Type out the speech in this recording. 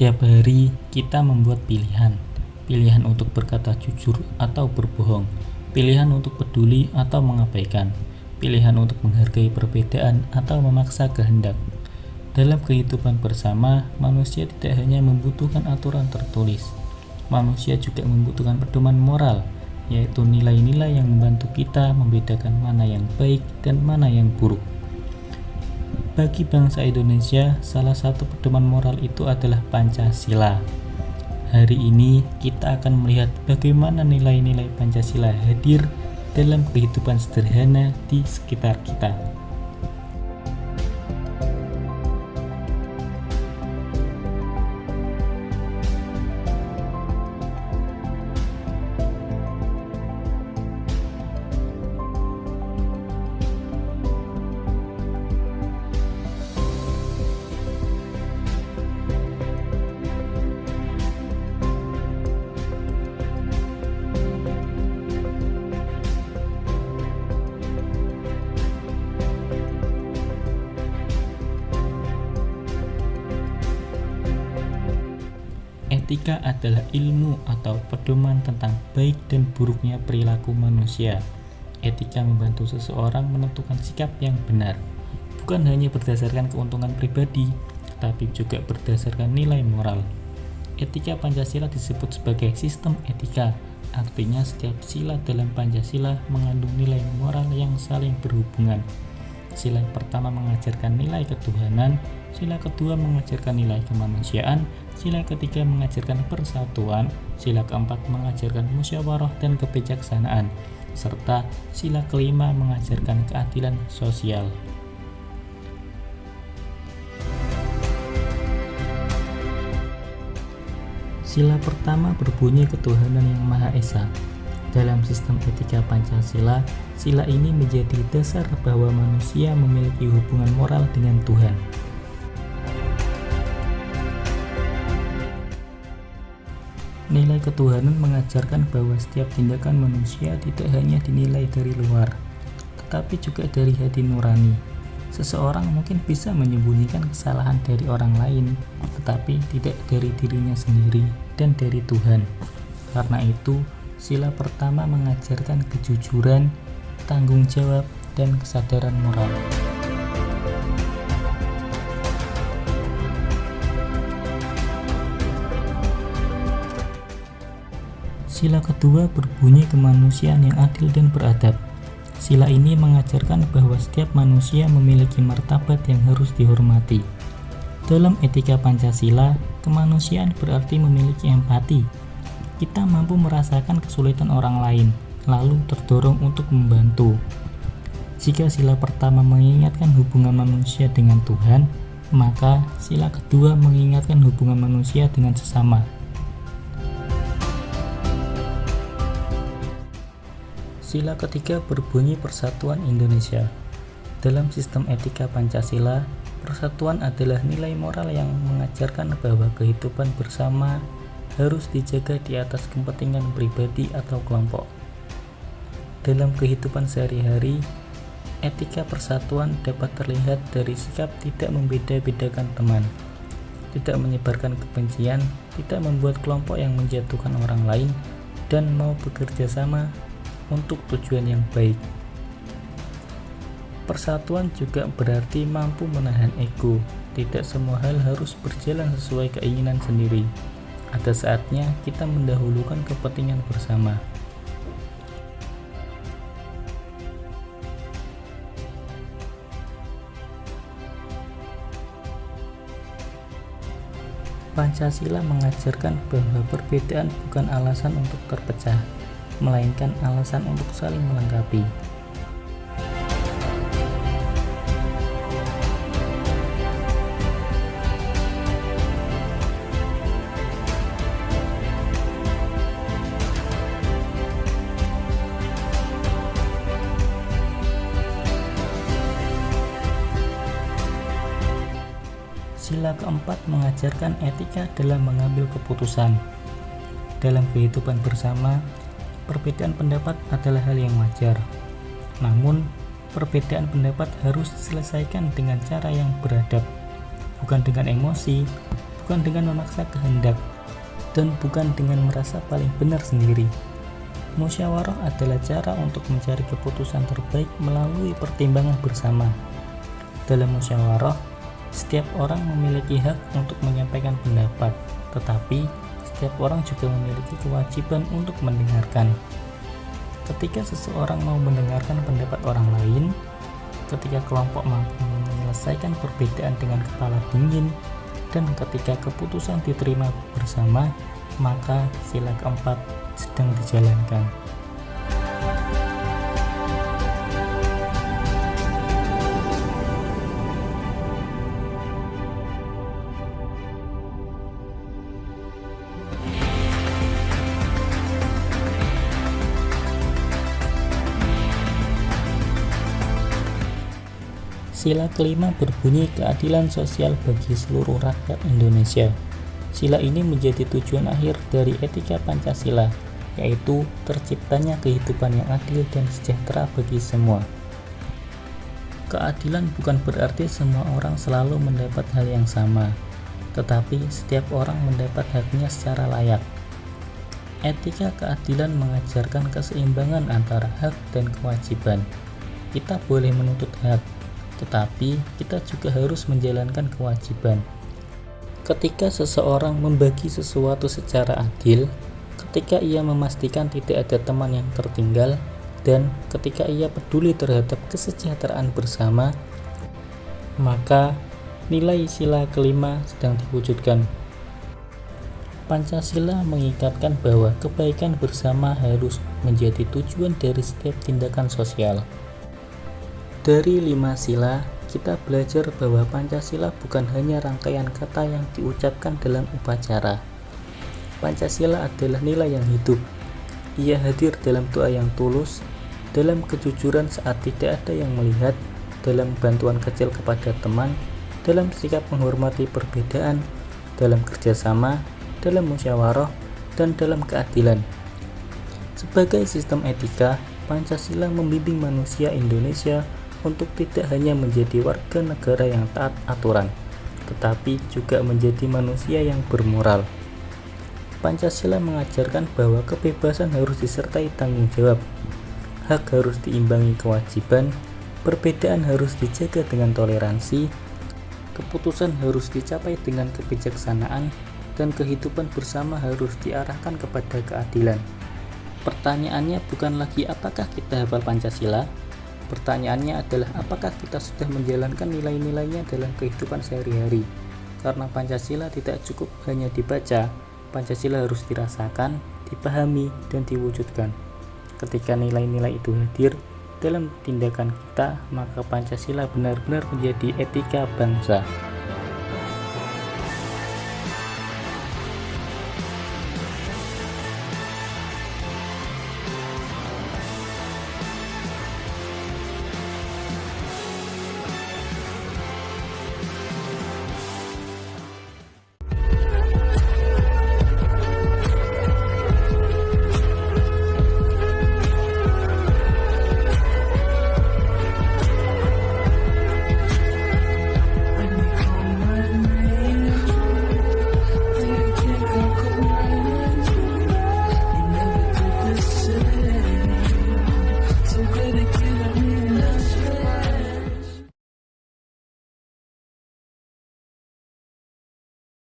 Setiap hari kita membuat pilihan. Pilihan untuk berkata jujur atau berbohong. Pilihan untuk peduli atau mengabaikan. Pilihan untuk menghargai perbedaan atau memaksa kehendak. Dalam kehidupan bersama, manusia tidak hanya membutuhkan aturan tertulis. Manusia juga membutuhkan pedoman moral, yaitu nilai-nilai yang membantu kita membedakan mana yang baik dan mana yang buruk. Bagi bangsa Indonesia, salah satu pedoman moral itu adalah Pancasila. Hari ini kita akan melihat bagaimana nilai-nilai Pancasila hadir dalam kehidupan sederhana di sekitar kita. Etika adalah ilmu atau pedoman tentang baik dan buruknya perilaku manusia. Etika membantu seseorang menentukan sikap yang benar, bukan hanya berdasarkan keuntungan pribadi, tetapi juga berdasarkan nilai moral. Etika Pancasila disebut sebagai sistem etika, artinya setiap sila dalam Pancasila mengandung nilai moral yang saling berhubungan. Sila pertama mengajarkan nilai ketuhanan, sila kedua mengajarkan nilai kemanusiaan, sila ketiga mengajarkan persatuan, sila keempat mengajarkan musyawarah dan kebijaksanaan, serta sila kelima mengajarkan keadilan sosial. Sila pertama berbunyi ketuhanan yang Maha Esa. Dalam sistem etika Pancasila, sila ini menjadi dasar bahwa manusia memiliki hubungan moral dengan Tuhan. Nilai ketuhanan mengajarkan bahwa setiap tindakan manusia tidak hanya dinilai dari luar, tetapi juga dari hati nurani. Seseorang mungkin bisa menyembunyikan kesalahan dari orang lain, tetapi tidak dari dirinya sendiri dan dari Tuhan. Karena itu, sila pertama mengajarkan kejujuran, tanggung jawab, dan kesadaran moral. Sila kedua berbunyi kemanusiaan yang adil dan beradab. Sila ini mengajarkan bahwa setiap manusia memiliki martabat yang harus dihormati. Dalam etika Pancasila, kemanusiaan berarti memiliki empati. Kita mampu merasakan kesulitan orang lain, lalu terdorong untuk membantu. Jika sila pertama mengingatkan hubungan manusia dengan Tuhan, maka sila kedua mengingatkan hubungan manusia dengan sesama. Sila ketiga berbunyi Persatuan Indonesia. Dalam sistem etika Pancasila, persatuan adalah nilai moral yang mengajarkan bahwa kehidupan bersama harus dijaga di atas kepentingan pribadi atau kelompok. Dalam kehidupan sehari-hari, etika persatuan dapat terlihat dari sikap tidak membeda-bedakan teman, tidak menyebarkan kebencian, tidak membuat kelompok yang menjatuhkan orang lain, dan mau bekerja sama untuk tujuan yang baik. Persatuan juga berarti mampu menahan ego. Tidak semua hal harus berjalan sesuai keinginan sendiri. Ada saatnya kita mendahulukan kepentingan bersama. Pancasila mengajarkan bahwa perbedaan bukan alasan untuk terpecah, melainkan alasan untuk saling melengkapi. Sila keempat mengajarkan etika dalam mengambil keputusan. Dalam kehidupan bersama, perbedaan pendapat adalah hal yang wajar. Namun, perbedaan pendapat harus diselesaikan dengan cara yang beradab, bukan dengan emosi, bukan dengan memaksa kehendak, dan bukan dengan merasa paling benar sendiri. Musyawarah adalah cara untuk mencari keputusan terbaik melalui pertimbangan bersama. Dalam musyawarah, setiap orang memiliki hak untuk menyampaikan pendapat, tetapi setiap orang juga memiliki kewajiban untuk mendengarkan. Ketika seseorang mau mendengarkan pendapat orang lain, ketika kelompok mampu menyelesaikan perbedaan dengan kepala dingin, dan ketika keputusan diterima bersama, maka sila keempat sedang dijalankan. Sila kelima berbunyi keadilan sosial bagi seluruh rakyat Indonesia. Sila ini menjadi tujuan akhir dari etika Pancasila, yaitu terciptanya kehidupan yang adil dan sejahtera bagi semua. Keadilan bukan berarti semua orang selalu mendapat hal yang sama, tetapi setiap orang mendapat haknya secara layak. Etika keadilan mengajarkan keseimbangan antara hak dan kewajiban. Kita boleh menuntut hak, tetapi kita juga harus menjalankan kewajiban. Ketika seseorang membagi sesuatu secara adil, ketika ia memastikan tidak ada teman yang tertinggal, dan ketika ia peduli terhadap kesejahteraan bersama, maka nilai sila kelima sedang diwujudkan. Pancasila mengikatkan bahwa kebaikan bersama harus menjadi tujuan dari setiap tindakan sosial. Dari 5 sila, kita belajar bahwa Pancasila bukan hanya rangkaian kata yang diucapkan dalam upacara. Pancasila adalah nilai yang hidup. Ia hadir dalam doa yang tulus, dalam kejujuran saat tidak ada yang melihat, dalam bantuan kecil kepada teman, dalam sikap menghormati perbedaan, dalam kerjasama, dalam musyawarah, dan dalam keadilan. Sebagai sistem etika, Pancasila membimbing manusia Indonesia untuk tidak hanya menjadi warga negara yang taat aturan, tetapi juga menjadi manusia yang bermoral. Pancasila mengajarkan bahwa kebebasan harus disertai tanggung jawab, hak harus diimbangi kewajiban, perbedaan harus dijaga dengan toleransi, keputusan harus dicapai dengan kebijaksanaan, dan kehidupan bersama harus diarahkan kepada keadilan. Pertanyaannya bukan lagi apakah kita hafal Pancasila, pertanyaannya adalah apakah kita sudah menjalankan nilai-nilainya dalam kehidupan sehari-hari. Karena Pancasila tidak cukup hanya dibaca, Pancasila harus dirasakan, dipahami, dan diwujudkan. Ketika nilai-nilai itu hadir dalam tindakan kita, maka Pancasila benar-benar menjadi etika bangsa.